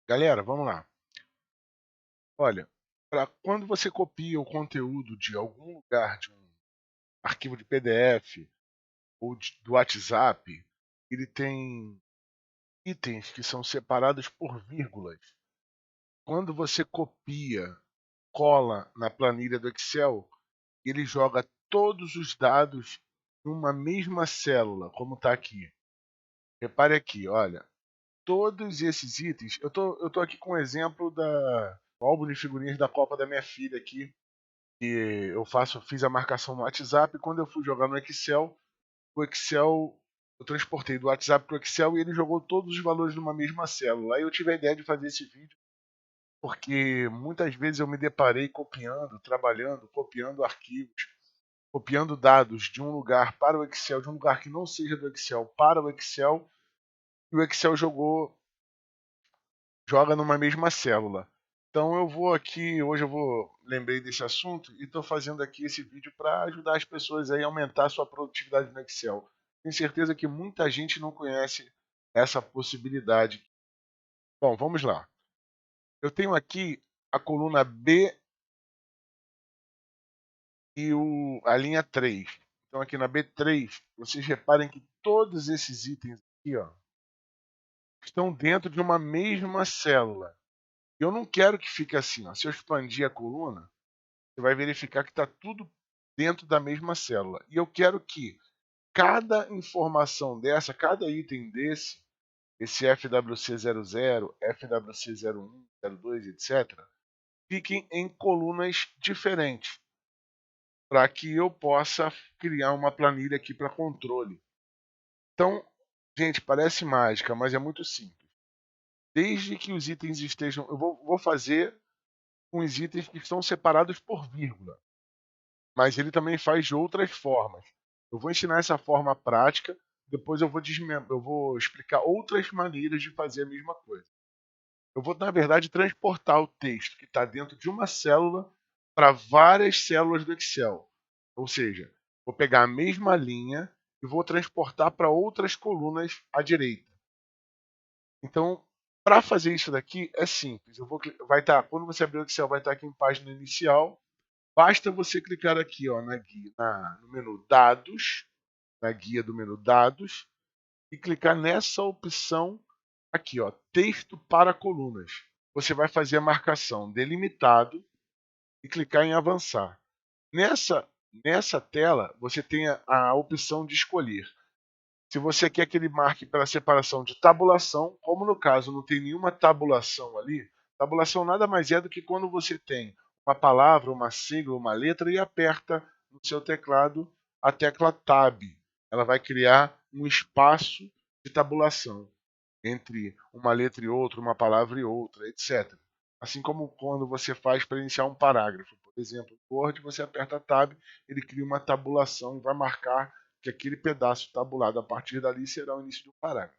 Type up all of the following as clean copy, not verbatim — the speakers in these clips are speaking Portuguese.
Galera, vamos lá. Olha, quando você copia o conteúdo de algum lugar, de um arquivo de PDF ou do WhatsApp, ele tem itens que são separados por vírgulas. Quando você copia, cola na planilha do Excel, ele joga todos os dados numa mesma célula, como está aqui. Repare aqui, olha, todos esses itens. Eu tô aqui com um exemplo do álbum de figurinhas da Copa da minha filha aqui, que fiz a marcação no WhatsApp. E quando eu fui jogar no Excel, o Excel, eu transportei do WhatsApp para o Excel e ele jogou todos os valores numa mesma célula. Aí eu tive a ideia de fazer esse vídeo porque muitas vezes eu me deparei copiando, trabalhando, copiando arquivos, copiando dados de um lugar para o Excel, de um lugar que não seja do Excel para o Excel, e o Excel joga numa mesma célula. Então eu vou aqui, hoje lembrei desse assunto e estou fazendo aqui esse vídeo para ajudar as pessoas aí a aumentar a sua produtividade no Excel. Tenho certeza que muita gente não conhece essa possibilidade. Bom, vamos lá. Eu tenho aqui a coluna B e a linha 3. Então aqui na B3, vocês reparem que todos esses itens aqui, ó, estão dentro de uma mesma célula. Eu não quero que fique assim, ó. Se eu expandir a coluna, você vai verificar que está tudo dentro da mesma célula. E eu quero que cada informação dessa, cada item desse, esse FWC00, FWC01, 02, etc., fiquem em colunas diferentes, para que eu possa criar uma planilha aqui para controle. Então, gente, parece mágica, mas é muito simples. Desde que os itens estejam. Eu vou fazer com os itens que estão separados por vírgula, mas ele também faz de outras formas. Eu vou ensinar essa forma prática, depois eu vou explicar outras maneiras de fazer a mesma coisa. Eu vou, na verdade, transportar o texto que está dentro de uma célula para várias células do Excel. Ou seja, vou pegar a mesma linha e vou transportar para outras colunas à direita. Então, para fazer isso daqui é simples. Quando você abrir o Excel, vai estar aqui em página inicial. Basta você clicar aqui, ó, no menu Dados, na guia do menu Dados, e clicar nessa opção aqui, ó, Texto para colunas. Você vai fazer a marcação delimitado e clicar em Avançar. Nessa tela, você tem a opção de escolher. Se você quer que ele marque pela separação de tabulação, como no caso não tem nenhuma tabulação ali, tabulação nada mais é do que quando você tem uma palavra, uma sigla, uma letra e aperta no seu teclado a tecla Tab. Ela vai criar um espaço de tabulação entre uma letra e outra, uma palavra e outra, etc. Assim como quando você faz para iniciar um parágrafo. Por exemplo, no Word, você aperta Tab, ele cria uma tabulação e vai marcar que aquele pedaço tabulado a partir dali será o início do parágrafo.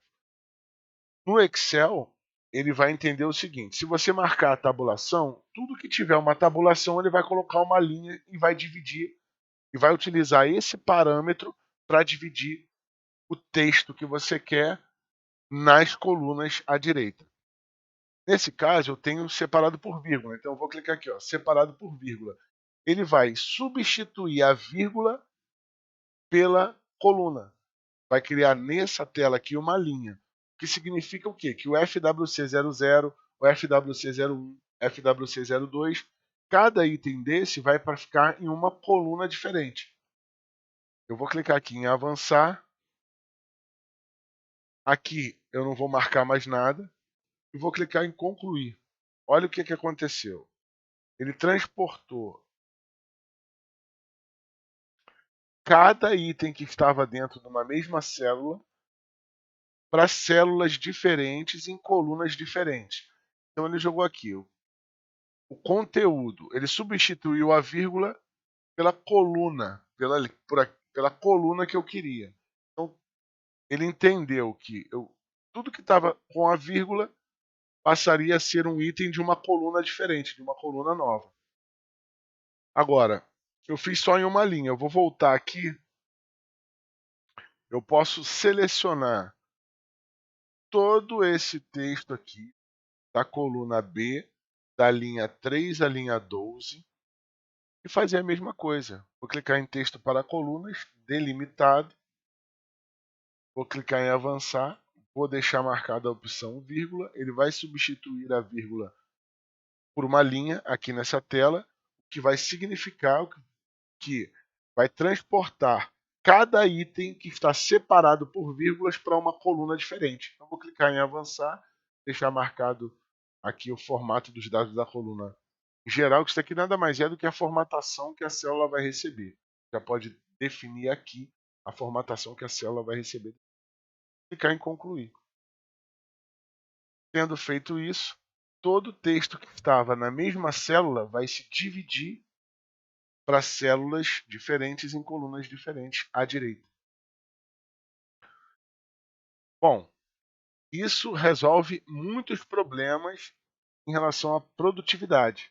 No Excel, ele vai entender o seguinte: se você marcar a tabulação, tudo que tiver uma tabulação, ele vai colocar uma linha e vai dividir, e vai utilizar esse parâmetro para dividir o texto que você quer nas colunas à direita. Nesse caso, eu tenho separado por vírgula, então eu vou clicar aqui, ó, separado por vírgula. Ele vai substituir a vírgula pela coluna. Vai criar nessa tela aqui uma linha, que significa o quê? Que o FWC00, o FWC01, FWC02, cada item desse vai para ficar em uma coluna diferente. Eu vou clicar aqui em avançar. Aqui eu não vou marcar mais nada e vou clicar em concluir. Olha o que aconteceu. Ele transportou cada item que estava dentro de uma mesma célula para células diferentes em colunas diferentes. Então ele jogou aqui o conteúdo, ele substituiu a vírgula pela coluna, pela coluna que eu queria. Então ele entendeu que tudo que estava com a vírgula passaria a ser um item de uma coluna diferente, de uma coluna nova. Agora, eu fiz só em uma linha. Eu vou voltar aqui. Eu posso selecionar todo esse texto aqui, da coluna B, da linha 3 à linha 12, e fazer a mesma coisa. Vou clicar em texto para colunas, delimitado, vou clicar em avançar, vou deixar marcada a opção vírgula, ele vai substituir a vírgula por uma linha aqui nessa tela, o que vai significar que vai transportar cada item que está separado por vírgulas para uma coluna diferente. Então vou clicar em avançar, deixar marcado aqui o formato dos dados da coluna geral, que isso aqui nada mais é do que a formatação que a célula vai receber. Já pode definir aqui a formatação que a célula vai receber. Clicar em concluir. Tendo feito isso, todo o texto que estava na mesma célula vai se dividir para células diferentes em colunas diferentes à direita. Bom, isso resolve muitos problemas em relação à produtividade,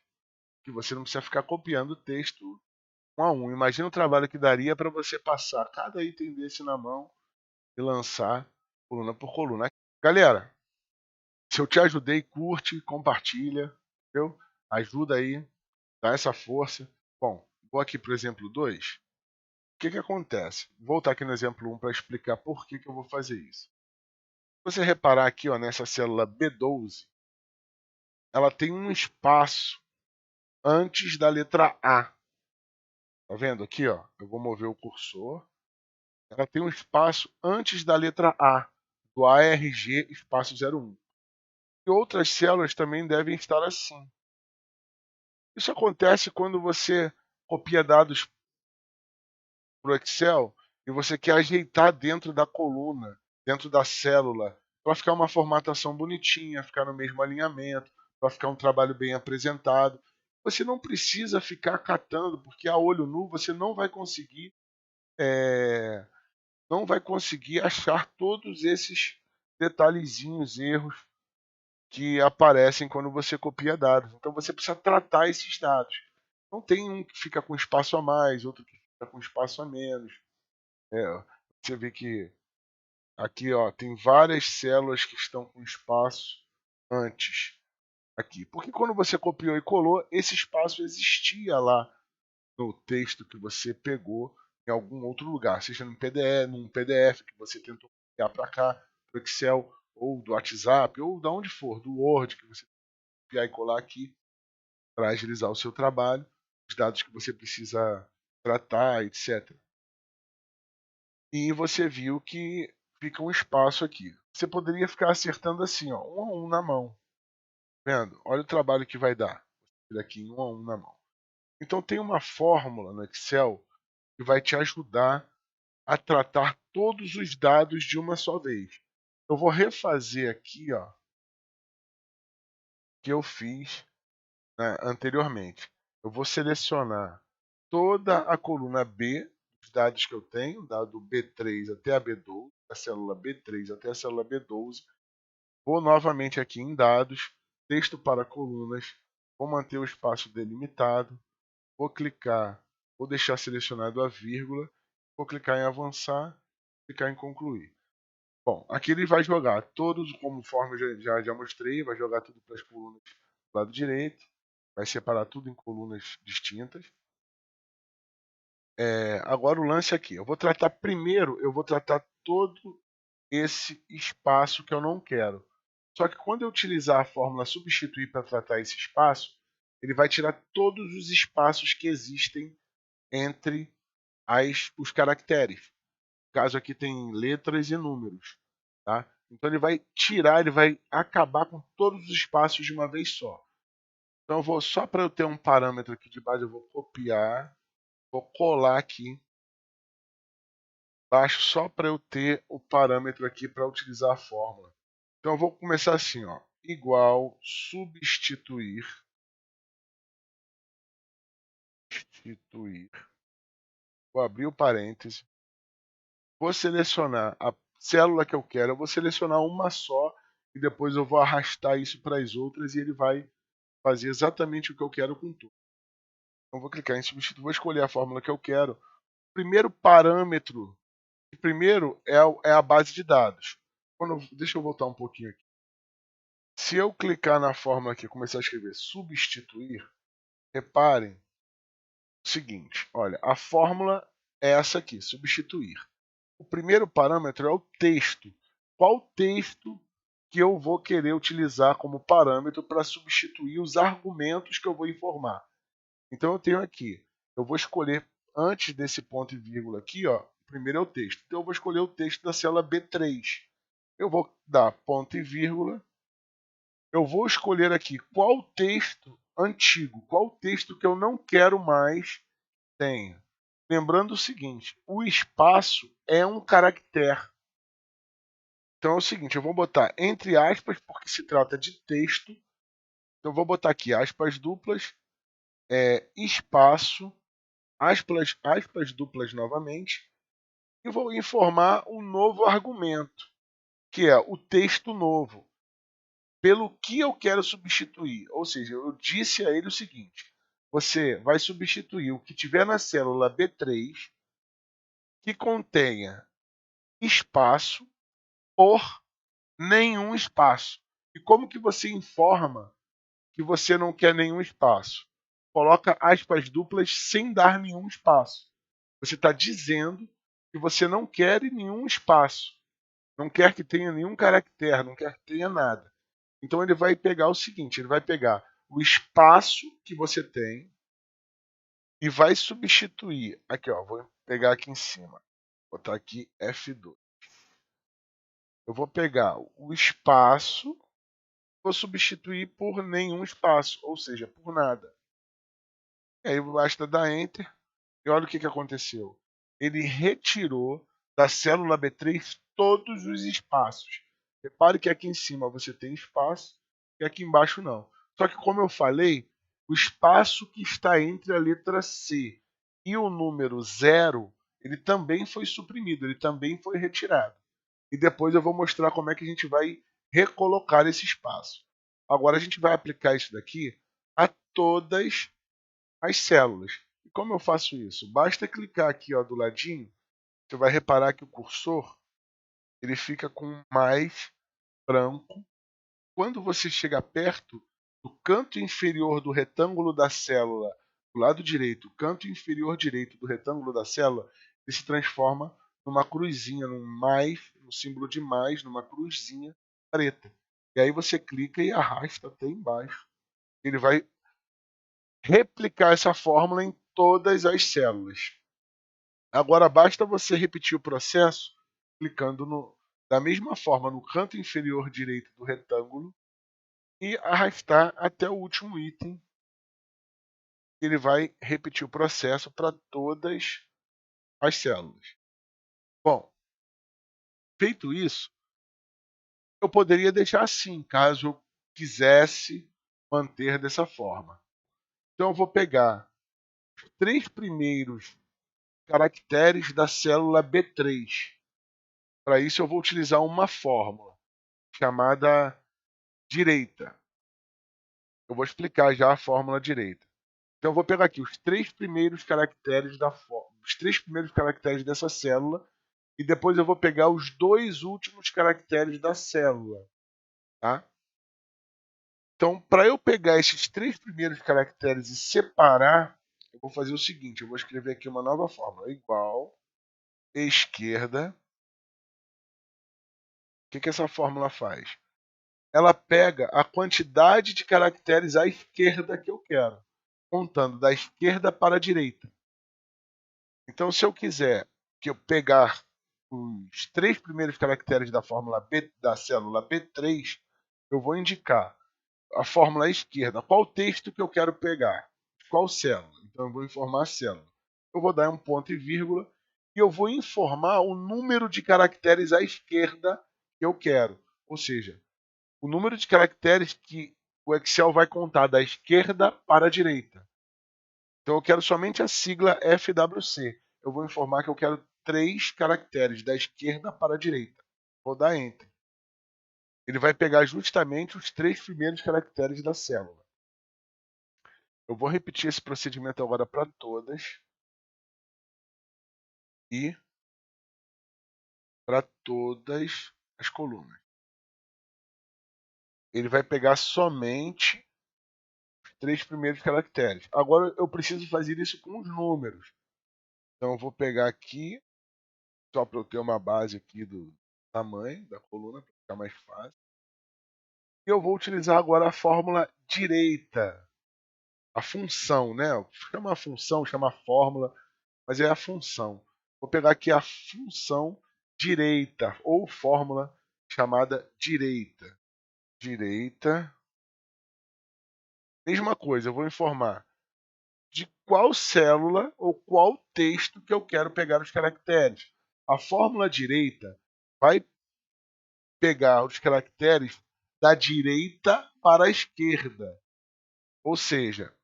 que você não precisa ficar copiando o texto um a um. Imagina o trabalho que daria para você passar cada item desse na mão e lançar coluna por coluna. Galera, se eu te ajudei, curte, compartilha, entendeu? Ajuda aí, dá essa força. Bom, vou aqui para o exemplo 2. O que acontece? Vou voltar aqui no exemplo 1 para explicar por que eu vou fazer isso. Se você reparar aqui, ó, nessa célula B12, ela tem um espaço antes da letra A. Tá vendo aqui, ó? Eu vou mover o cursor. Ela tem um espaço antes da letra A, do ARG espaço 01. E outras células também devem estar assim. Isso acontece quando você copia dados para o Excel e você quer ajeitar dentro da coluna, dentro da célula, para ficar uma formatação bonitinha, ficar no mesmo alinhamento, para ficar um trabalho bem apresentado. Você não precisa ficar catando, porque a olho nu você não vai conseguir achar todos esses detalhezinhos, erros que aparecem quando você copia dados. Então você precisa tratar esses dados. Não tem um que fica com espaço a mais, outro que fica com espaço a menos. Você vê que aqui, ó, tem várias células que estão com espaço antes aqui. Porque quando você copiou e colou, esse espaço existia lá no texto que você pegou em algum outro lugar, seja num PDF que você tentou copiar para cá, do Excel, ou do WhatsApp, ou de onde for, do Word que você copiar e colar aqui para agilizar o seu trabalho, os dados que você precisa tratar, etc. E você viu que fica um espaço aqui. Você poderia ficar acertando assim, ó, um a um na mão. Vendo? Olha o trabalho que vai dar. Aqui, um a um na mão. Então tem uma fórmula no Excel que vai te ajudar a tratar todos os dados de uma só vez. Eu vou refazer aqui, ó, que eu fiz, né, anteriormente. Eu vou selecionar toda a coluna B, os dados que eu tenho, dado B3 até a B12, a célula B3 até a célula B12. Vou novamente aqui em dados, texto para colunas, vou manter o espaço delimitado, vou clicar, vou deixar selecionado a vírgula, vou clicar em avançar, clicar em concluir. Bom, aqui ele vai jogar todos, conforme eu já mostrei, vai jogar tudo para as colunas do lado direito, vai separar tudo em colunas distintas. Agora o lance aqui, eu vou tratar todo esse espaço que eu não quero. Só que quando eu utilizar a fórmula substituir para tratar esse espaço, ele vai tirar todos os espaços que existem entre os caracteres. No caso aqui tem letras e números. Tá? Então ele vai tirar, ele vai acabar com todos os espaços de uma vez só. Então eu vou, só para eu ter um parâmetro aqui de base, eu vou copiar, vou colar aqui baixo só para eu ter o parâmetro aqui para utilizar a fórmula. Então eu vou começar assim, ó, igual substituir, vou abrir o parêntese, vou selecionar a célula que eu quero, eu vou selecionar uma só e depois eu vou arrastar isso para as outras e ele vai fazer exatamente o que eu quero com tudo. Então vou clicar em substituir, vou escolher a fórmula que eu quero. O primeiro parâmetro, primeiro é a base de dados. Deixa eu voltar um pouquinho aqui. Se eu clicar na fórmula aqui e começar a escrever substituir, reparem o seguinte, olha, a fórmula é essa aqui, substituir. O primeiro parâmetro é o texto. Qual texto que eu vou querer utilizar como parâmetro para substituir os argumentos que eu vou informar? Então eu tenho aqui, eu vou escolher antes desse ponto e vírgula aqui, ó, primeiro é o texto. Então eu vou escolher o texto da célula B3. Eu vou dar ponto e vírgula. Eu vou escolher aqui qual texto antigo, qual texto que eu não quero mais tenha. Lembrando o seguinte, o espaço é um caractere. Então é o seguinte, eu vou botar entre aspas, porque se trata de texto. Então eu vou botar aqui aspas duplas, espaço, aspas duplas novamente, e vou informar um novo argumento, que é o texto novo, pelo que eu quero substituir. Ou seja, eu disse a ele o seguinte, você vai substituir o que tiver na célula B3, que contenha espaço, por nenhum espaço. E como que você informa que você não quer nenhum espaço? Coloca aspas duplas sem dar nenhum espaço. Você está dizendo que você não quer nenhum espaço. Não quer que tenha nenhum caractere, não quer que tenha nada. Então ele vai pegar o seguinte, ele vai pegar o espaço que você tem e vai substituir. Aqui, ó, vou pegar aqui em cima. Vou botar aqui F2. Eu vou pegar o espaço, vou substituir por nenhum espaço, ou seja, por nada. E aí basta dar Enter e olha o que aconteceu. Ele retirou da célula B3 todos os espaços. Repare que aqui em cima você tem espaço e aqui embaixo não. Só que como eu falei, o espaço que está entre a letra C e o número 0, ele também foi suprimido, ele também foi retirado. E depois eu vou mostrar como é que a gente vai recolocar esse espaço. Agora a gente vai aplicar isso daqui a todas as células. E como eu faço isso? Basta clicar aqui, ó, do ladinho, você vai reparar que o cursor ele fica com mais branco. Quando você chega perto do canto inferior do retângulo da célula, do lado direito, o canto inferior direito do retângulo da célula, ele se transforma numa cruzinha, num mais, no símbolo de mais, numa cruzinha preta. E aí você clica e arrasta até embaixo. Ele vai replicar essa fórmula em todas as células. Agora basta você repetir o processo clicando da mesma forma no canto inferior direito do retângulo e arrastar até o último item. Ele vai repetir o processo para todas as células. Bom, feito isso, eu poderia deixar assim, caso eu quisesse manter dessa forma. Então eu vou pegar os 3 primeiros caracteres da célula B3. Para isso eu vou utilizar uma fórmula chamada direita. Eu vou explicar já a fórmula direita. Então eu vou pegar aqui os 3 primeiros caracteres os 3 primeiros caracteres dessa célula e depois eu vou pegar os 2 últimos caracteres da célula, tá? Então, para eu pegar esses 3 primeiros caracteres e separar, eu vou fazer o seguinte, eu vou escrever aqui uma nova fórmula, igual esquerda. O que essa fórmula faz? Ela pega a quantidade de caracteres à esquerda que eu quero, contando da esquerda para a direita. Então, se eu quiser que eu pegar os 3 primeiros caracteres da fórmula B, da célula B3, eu vou indicar a fórmula à esquerda. Qual texto que eu quero pegar? Qual célula? Então, eu vou informar a célula. Eu vou dar um ponto e vírgula e eu vou informar o número de caracteres à esquerda que eu quero. Ou seja, o número de caracteres que o Excel vai contar da esquerda para a direita. Então eu quero somente a sigla FWC. Eu vou informar que eu quero 3 caracteres da esquerda para a direita. Vou dar Enter. Ele vai pegar justamente os 3 primeiros caracteres da célula. Eu vou repetir esse procedimento agora para todas e para todas as colunas. ele vai pegar somente os 3 primeiros caracteres. Agora eu preciso fazer isso com os números. Então eu vou pegar aqui, só para eu ter uma base aqui do tamanho da coluna, para ficar mais fácil. E eu vou utilizar agora a fórmula direita. A função, né? Chama a função, chama a fórmula, mas é a função. Vou pegar aqui a função direita, ou fórmula chamada direita. Direita. Mesma coisa, eu vou informar de qual célula ou qual texto que eu quero pegar os caracteres. A fórmula direita vai pegar os caracteres da direita para a esquerda. Ou seja,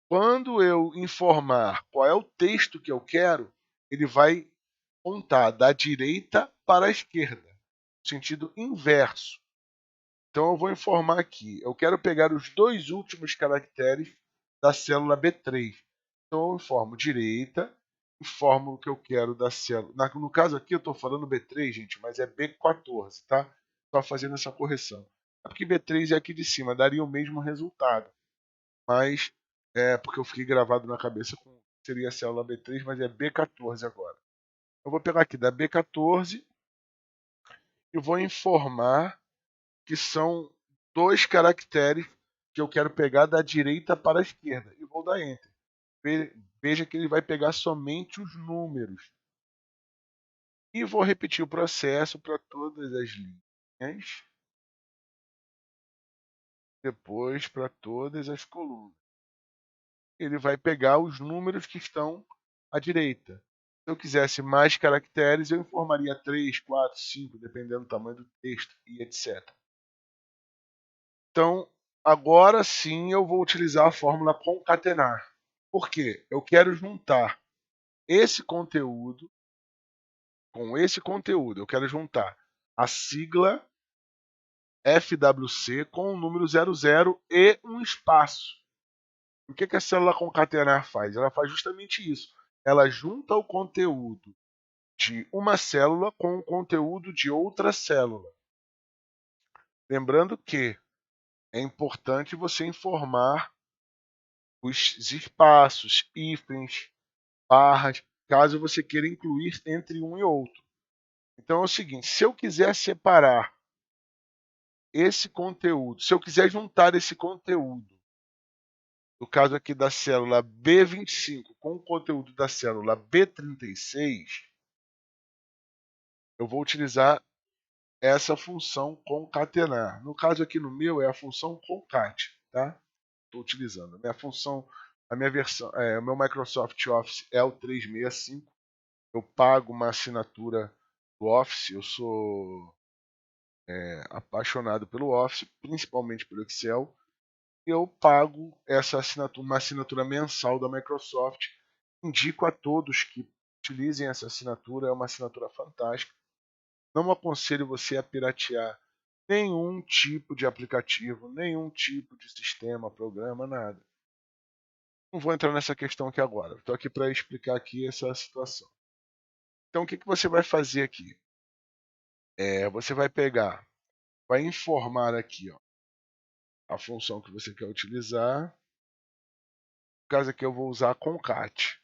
quando eu informar qual é o texto que eu quero, ele vai contar da direita para a esquerda, no sentido inverso. Então eu vou informar aqui, eu quero pegar os 2 últimos caracteres da célula B3. Então eu informo direita, informo o que eu quero da célula. No caso aqui eu estou falando B3, gente, mas é B14, tá? Só fazendo essa correção. É porque B3 é aqui de cima, daria o mesmo resultado. Mas é porque eu fiquei gravado na cabeça com seria a célula B3, mas é B14 agora. Eu vou pegar aqui da B14 e vou informar que são 2 caracteres que eu quero pegar da direita para a esquerda. E vou dar Enter. Veja que ele vai pegar somente os números. E vou repetir o processo para todas as linhas. Depois para todas as colunas. Ele vai pegar os números que estão à direita. Se eu quisesse mais caracteres, eu informaria 3, 4, 5, dependendo do tamanho do texto e etc. Então, agora sim eu vou utilizar a fórmula concatenar. Por quê? Eu quero juntar esse conteúdo com esse conteúdo. Eu quero juntar a sigla FWC com o número 00 e um espaço. O que a célula concatenar faz? Ela faz justamente isso. Ela junta o conteúdo de uma célula com o conteúdo de outra célula. Lembrando que é importante você informar os espaços, hífens, barras, caso você queira incluir entre um e outro. Então é o seguinte, se eu quiser separar esse conteúdo, se eu quiser juntar esse conteúdo, no caso aqui da célula B25 com o conteúdo da célula B36, eu vou utilizar essa função concatenar. No caso aqui no meu é a função concat, tá? Estou utilizando. A minha versão, o meu Microsoft Office é o 365. Eu pago uma assinatura do Office. Eu sou apaixonado pelo Office, principalmente pelo Excel. Eu pago essa assinatura, uma assinatura mensal da Microsoft. Indico a todos que utilizem essa assinatura. É uma assinatura fantástica. Não aconselho você a piratear nenhum tipo de aplicativo, nenhum tipo de sistema, programa, nada. Não vou entrar nessa questão aqui agora. Estou aqui para explicar aqui essa situação. Então, o que você vai fazer aqui? Você vai pegar, vai informar aqui ó, a função que você quer utilizar. No caso aqui eu vou usar concat.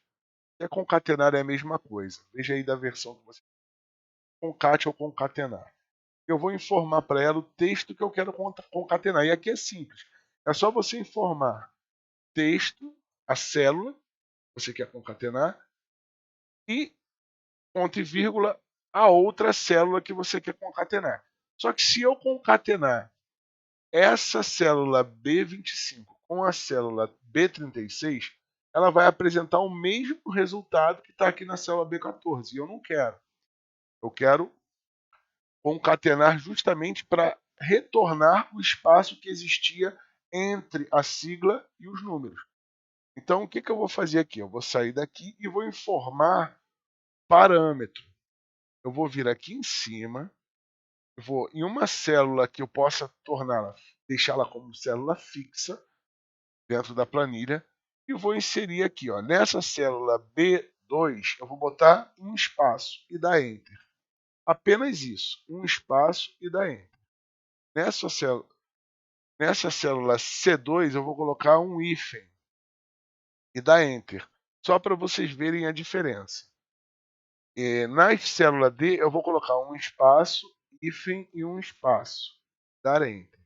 E concatenar é a mesma coisa. Veja aí da versão que você concat ou concatenar. Eu vou informar para ela o texto que eu quero concatenar. E aqui é simples. É só você informar texto, a célula que você quer concatenar e ponto e vírgula a outra célula que você quer concatenar. Só que se eu concatenar essa célula B25 com a célula B36, ela vai apresentar o mesmo resultado que está aqui na célula B14. E eu não quero. Eu quero concatenar justamente para retornar o espaço que existia entre a sigla e os números. Então, o que eu vou fazer aqui? Eu vou sair daqui e vou informar parâmetro. Eu vou vir aqui em cima, vou em uma célula que eu possa torná-la, deixá-la como célula fixa dentro da planilha e vou inserir aqui, ó, nessa célula B2, eu vou botar um espaço e dar Enter. Apenas isso, um espaço e dar Enter. Nessa célula, Nessa célula C2 eu vou colocar um hífen e dar Enter, só para vocês verem a diferença. Na célula D eu vou colocar um espaço, hífen e um espaço, dar Enter,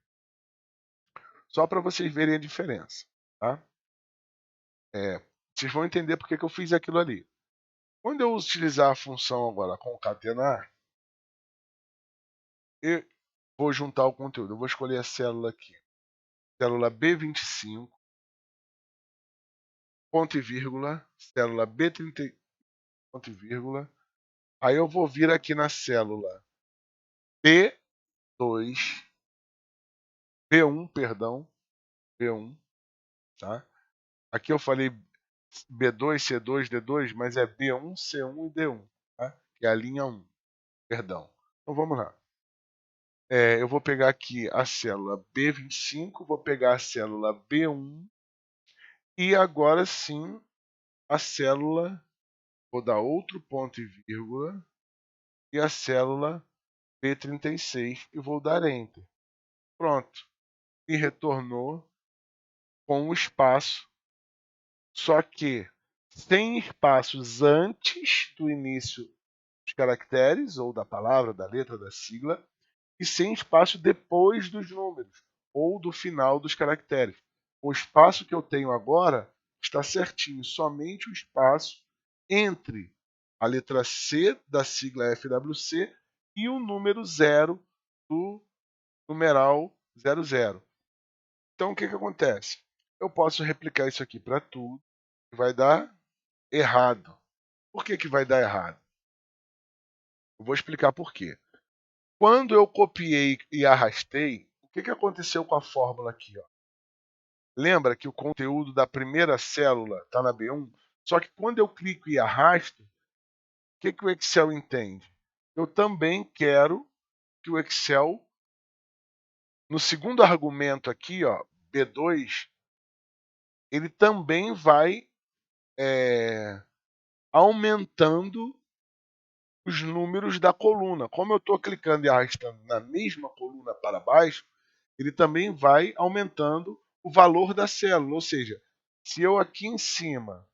só para vocês verem a diferença. Tá? Vocês vão entender porque que eu fiz aquilo ali. Quando eu utilizar a função agora concatenar, eu vou juntar o conteúdo. Eu vou escolher a célula aqui. Célula B25, ponto e vírgula, célula B30, ponto e vírgula. Aí eu vou vir aqui na célula B2, B1, perdão, B1, tá? Aqui eu falei B2, C2, D2, mas é B1, C1 e D1, tá? Que é a linha 1, perdão. Então vamos lá. Eu vou pegar aqui a célula B25, vou pegar a célula B1 e agora sim a célula, vou dar outro ponto e vírgula e a célula B36 e vou dar Enter. Pronto. E retornou com o espaço, só que sem espaços antes do início dos caracteres, ou da palavra, da letra, da sigla, e sem espaço depois dos números, ou do final dos caracteres. O espaço que eu tenho agora está certinho, somente o espaço entre a letra C da sigla FWC e o número 0 do numeral 00. Então o que acontece? Eu posso replicar isso aqui para tudo e vai dar errado. Por que vai dar errado? Eu vou explicar por quê. Quando eu copiei e arrastei, o que aconteceu com a fórmula aqui? Ó? Lembra que o conteúdo da primeira célula está na B1? Só que quando eu clico e arrasto, o que o Excel entende? Eu também quero que o Excel, no segundo argumento aqui, ó, B2, ele também vai aumentando os números da coluna. Como eu estou clicando e arrastando na mesma coluna para baixo, ele também vai aumentando o valor da célula. Ou seja, se eu aqui em cima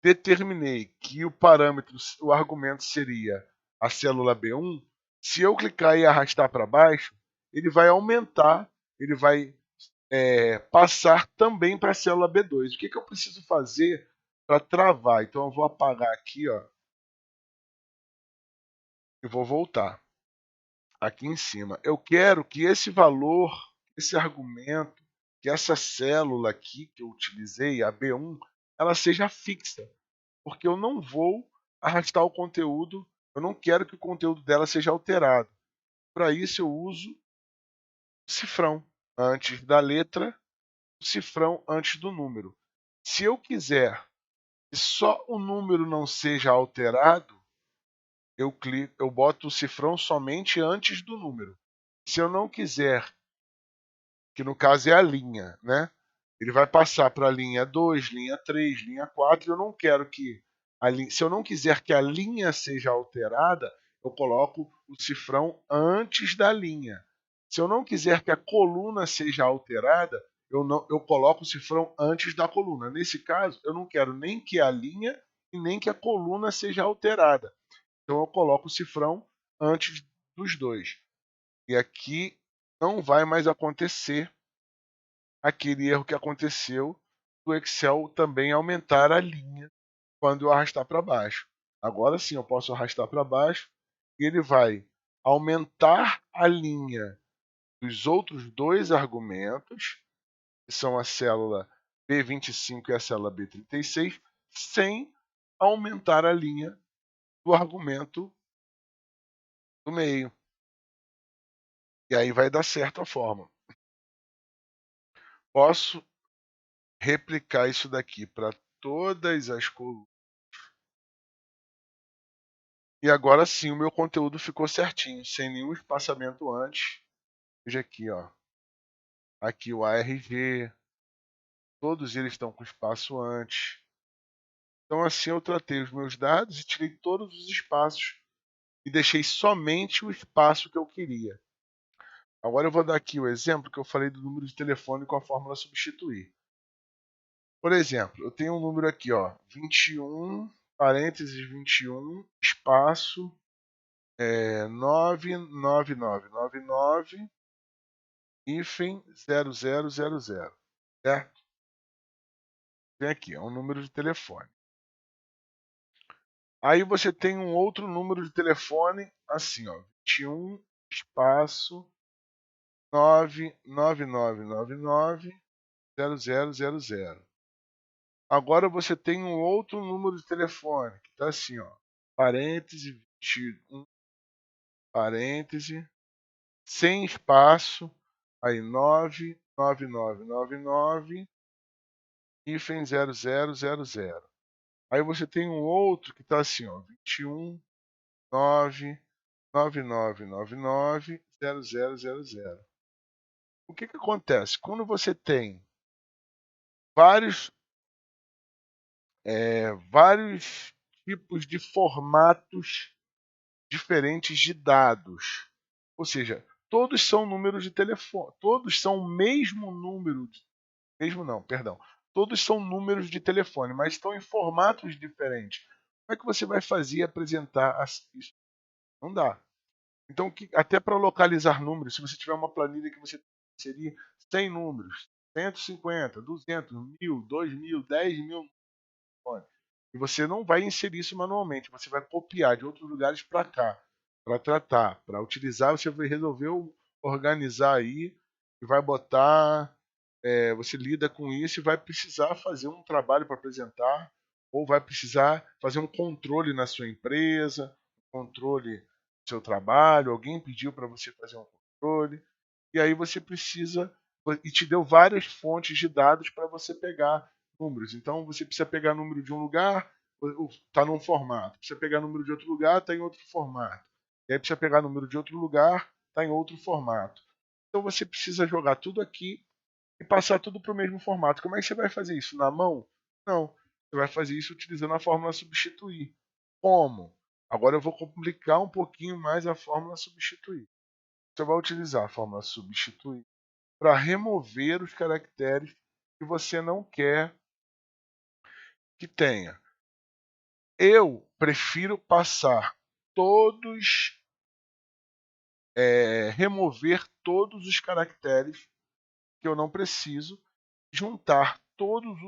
determinei que o parâmetro, o argumento seria a célula B1, se eu clicar e arrastar para baixo, ele vai aumentar, ele vai passar também para a célula B2. O que eu preciso fazer para travar? Então eu vou apagar aqui, ó, e vou voltar aqui em cima. Eu quero que esse valor, esse argumento, que essa célula aqui que eu utilizei, a B1, ela seja fixa, porque eu não vou arrastar o conteúdo, eu não quero que o conteúdo dela seja alterado. Para isso eu uso o cifrão antes da letra, o cifrão antes do número. Se eu quiser que só o número não seja alterado, eu boto o cifrão somente antes do número. Se eu não quiser, que no caso é a linha, né? Ele vai passar para a linha 2, linha 3, linha 4, e eu não quero que se eu não quiser que a linha seja alterada, eu coloco o cifrão antes da linha. Se eu não quiser que a coluna seja alterada, eu coloco o cifrão antes da coluna. Nesse caso, eu não quero nem que a linha e nem que a coluna seja alterada. Então eu coloco o cifrão antes dos dois. E aqui não vai mais acontecer aquele erro que aconteceu do Excel também aumentar a linha quando eu arrastar para baixo. Agora sim eu posso arrastar para baixo e ele vai aumentar a linha dos outros dois argumentos, que são a célula B25 e a célula B36, sem aumentar a linha do argumento do meio. E aí vai dar certo a forma. Posso replicar isso daqui para todas as colunas. E agora sim o meu conteúdo ficou certinho, sem nenhum espaçamento antes. Veja aqui, ó. Aqui o ARG, todos eles estão com espaço antes. Então assim eu tratei os meus dados e tirei todos os espaços e deixei somente o espaço que eu queria. Agora eu vou dar aqui o exemplo que eu falei do número de telefone com a fórmula substituir. Por exemplo, eu tenho um número aqui, ó, 21, parênteses 21, espaço 99999, hífen 0000, certo? Tem aqui, é um número de telefone. Aí você tem um outro número de telefone, assim, ó, 21, espaço 99999, 0000. Agora você tem um outro número de telefone, que está assim, ó, parêntese 21, parêntese, sem espaço, aí 99999, hífen 0000. Aí você tem um outro que está assim, ó, 21, 99999, 0000. O que acontece? Quando você tem vários vários tipos de formatos diferentes de dados. Ou seja, todos são números de telefone, todos são o mesmo número, mesmo não, perdão. Todos são números de telefone, mas estão em formatos diferentes. Como é que você vai fazer e apresentar isso? Não dá. Então, até para localizar números, se você tiver uma planilha que você inserir 100 números, 150, 200, 1000, 2000, 10.000, e você não vai inserir isso manualmente, você vai copiar de outros lugares para cá, para tratar, para utilizar, você vai resolver organizar aí e vai botar, você lida com isso e vai precisar fazer um trabalho para apresentar, ou vai precisar fazer um controle na sua empresa, controle do seu trabalho, alguém pediu para você fazer um controle, e aí você precisa, e te deu várias fontes de dados para você pegar números. Então você precisa pegar número de um lugar, está num formato. Precisa pegar número de outro lugar, está em outro formato. E aí precisa pegar número de outro lugar, está em outro formato. Então você precisa jogar tudo aqui e passar tudo para o mesmo formato. Como é que você vai fazer isso? Na mão? Não. Você vai fazer isso utilizando a fórmula substituir. Como? Agora eu vou complicar um pouquinho mais a fórmula substituir. Você vai utilizar a fórmula substituir para remover os caracteres que você não quer que tenha. Eu prefiro passar todos, remover todos os caracteres que eu não preciso, juntar todos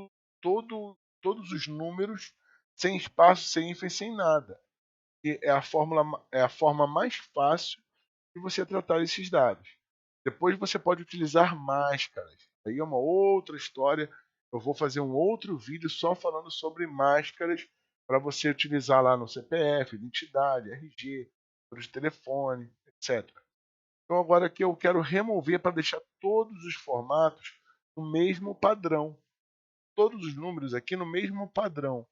os números sem espaço, sem hífen, sem nada. E é a forma mais fácil de você tratar esses dados. Depois você pode utilizar máscaras. Aí é uma outra história. Eu vou fazer um outro vídeo só falando sobre máscaras para você utilizar lá no CPF, identidade, RG, número de telefone, etc. Então agora aqui eu quero remover para deixar todos os formatos no mesmo padrão. Todos os números aqui no mesmo padrão.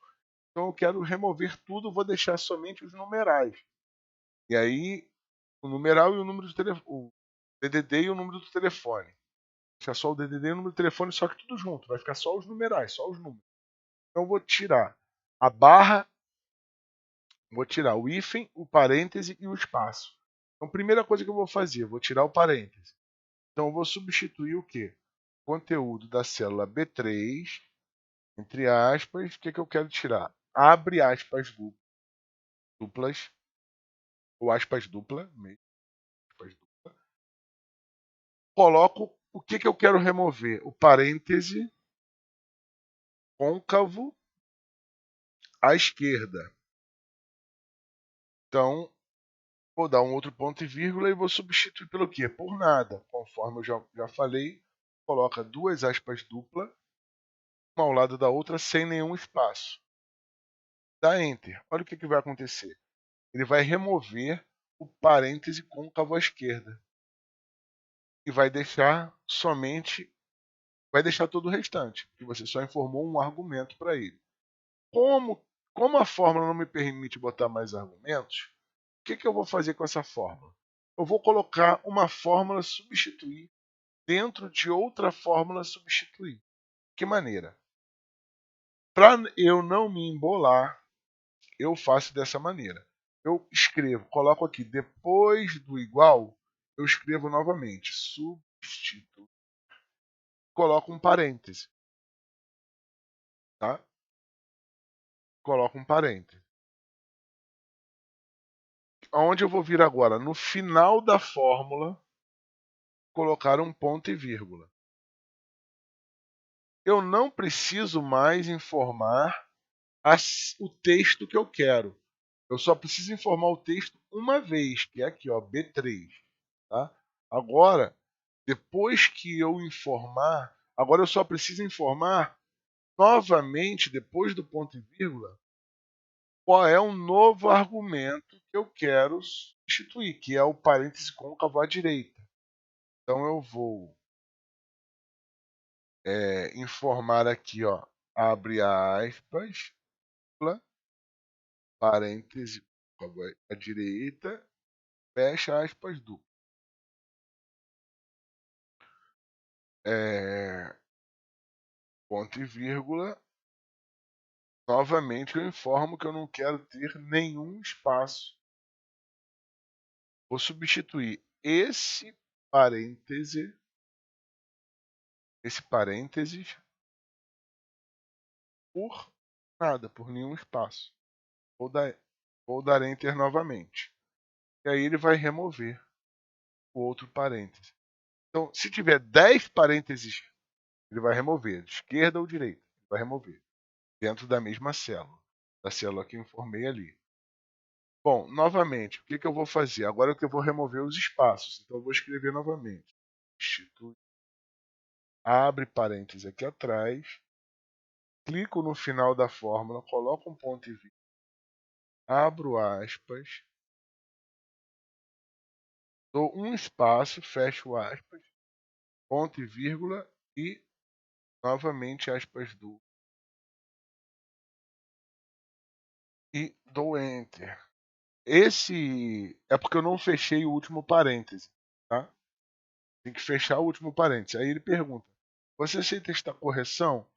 Então eu quero remover tudo, vou deixar somente os numerais. E aí o numeral e o número de telefone, o DDD e o número do telefone. Fica só o DDD e o número do telefone, só que tudo junto. Vai ficar só os numerais, só os números. Então eu vou tirar a barra, vou tirar o hífen, o parêntese e o espaço. Então, primeira coisa que eu vou fazer, eu vou tirar o parêntese. Então, eu vou substituir o quê? Conteúdo da célula B3, entre aspas, o que, que eu quero tirar? Abre aspas duplas, ou aspas dupla, mesmo, aspas dupla. Coloco o que, que eu quero remover? O parêntese côncavo à esquerda. Então, vou dar um outro ponto e vírgula e vou substituir pelo quê? Por nada. Conforme eu já falei, coloca duas aspas duplas, uma ao lado da outra, sem nenhum espaço. Dá Enter. Olha o que, que vai acontecer. Ele vai remover o parêntese côncavo à esquerda. E vai deixar somente. Vai deixar todo o restante. Porque você só informou um argumento para ele. Como a fórmula não me permite botar mais argumentos, o que, que eu vou fazer com essa fórmula? Eu vou colocar uma fórmula substituir dentro de outra fórmula substituir. Que maneira? Para eu não me embolar, eu faço dessa maneira. Eu escrevo, coloco aqui depois do igual, eu escrevo novamente, substituir, coloco um parêntese, tá? Coloco um parêntese. Aonde eu vou vir agora? No final da fórmula, colocar um ponto e vírgula. Eu não preciso mais informar o texto que eu quero. Eu só preciso informar o texto uma vez, que é aqui, ó, B3. Tá? Agora, depois que eu informar, agora eu só preciso informar novamente, depois do ponto e vírgula, qual é um novo argumento que eu quero substituir, que é o parêntese côncavo à direita. Então eu vou informar aqui, ó, abre aspas, parêntese à direita, fecha aspas, duplo. Ponto e vírgula. Novamente eu informo que eu não quero ter nenhum espaço. Vou substituir esse parêntese por nada, por nenhum espaço. Vou dar Enter novamente. E aí ele vai remover o outro parêntese. Então, se tiver 10 parênteses, ele vai remover, de esquerda ou direita. Ele vai remover, dentro da mesma célula. Da célula que eu informei ali. Bom, novamente, o que eu vou fazer? Agora eu vou remover os espaços. Então eu vou escrever novamente. Substitui. Abre parêntese aqui atrás. Clico no final da fórmula, coloco um ponto e vírgula. Abro aspas. Dou um espaço, fecho aspas. Ponto e vírgula e novamente aspas duplas. E dou Enter. Esse é porque eu não fechei o último parêntese. Tá? Tem que fechar o último parêntese. Aí ele pergunta: você aceita esta correção?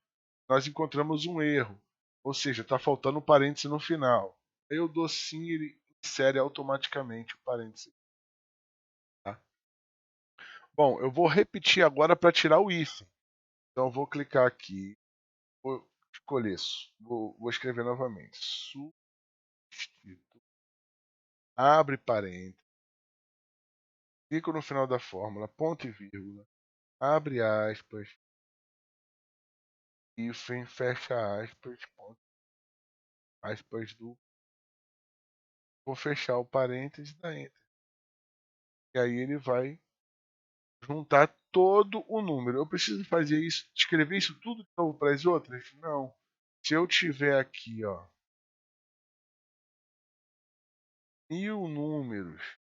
Nós encontramos um erro. Ou seja, está faltando um parêntese no final. Aí eu dou sim e ele insere automaticamente o parêntese. Tá? Bom, eu vou repetir agora para tirar o hífen. Então eu vou clicar aqui. Vou escolher. Vou escrever novamente. Substituir. Abre parênteses. Clico no final da fórmula. Ponto e vírgula. Abre aspas. Hífen, fecha aspas. Ponto, aspas do. Vou fechar o parênteses da Enter. E aí ele vai juntar todo o número. Eu preciso fazer isso, escrever isso tudo de novo para as outras? Não. Se eu tiver aqui, ó, 1000 números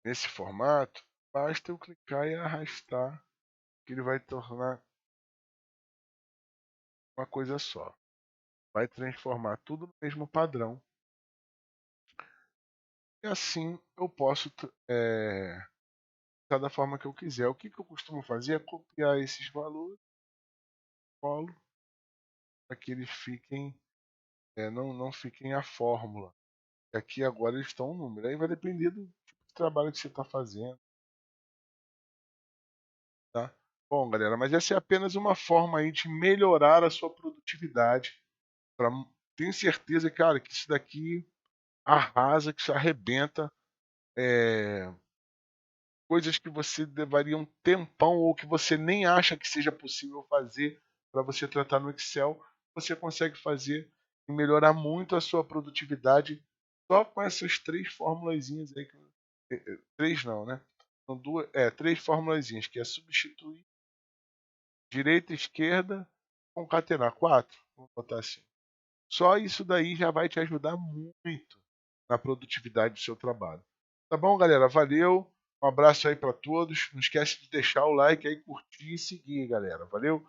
nesse formato, basta eu clicar e arrastar, que ele vai tornar uma coisa só. Vai transformar tudo no mesmo padrão. E assim eu posso da forma que eu quiser. O que eu costumo fazer é copiar esses valores, colo, para que eles fiquem, não fiquem a fórmula. E aqui agora eles estão um número. Aí vai depender do tipo de trabalho que você está fazendo. Tá? Bom, galera, mas essa é apenas uma forma aí de melhorar a sua produtividade. Tenho certeza, cara, que isso daqui arrasa, que isso arrebenta. Coisas que você levaria um tempão ou que você nem acha que seja possível fazer para você tratar no Excel, você consegue fazer e melhorar muito a sua produtividade só com essas 3 formulazinhas aí. 3 não, né? São 3 formulazinhas, que é substituir, direita, esquerda, concatenar. 4, vamos botar assim. Só isso daí já vai te ajudar muito na produtividade do seu trabalho. Tá bom, galera? Valeu. Um abraço aí para todos. Não esquece de deixar o like aí, curtir e seguir, galera. Valeu?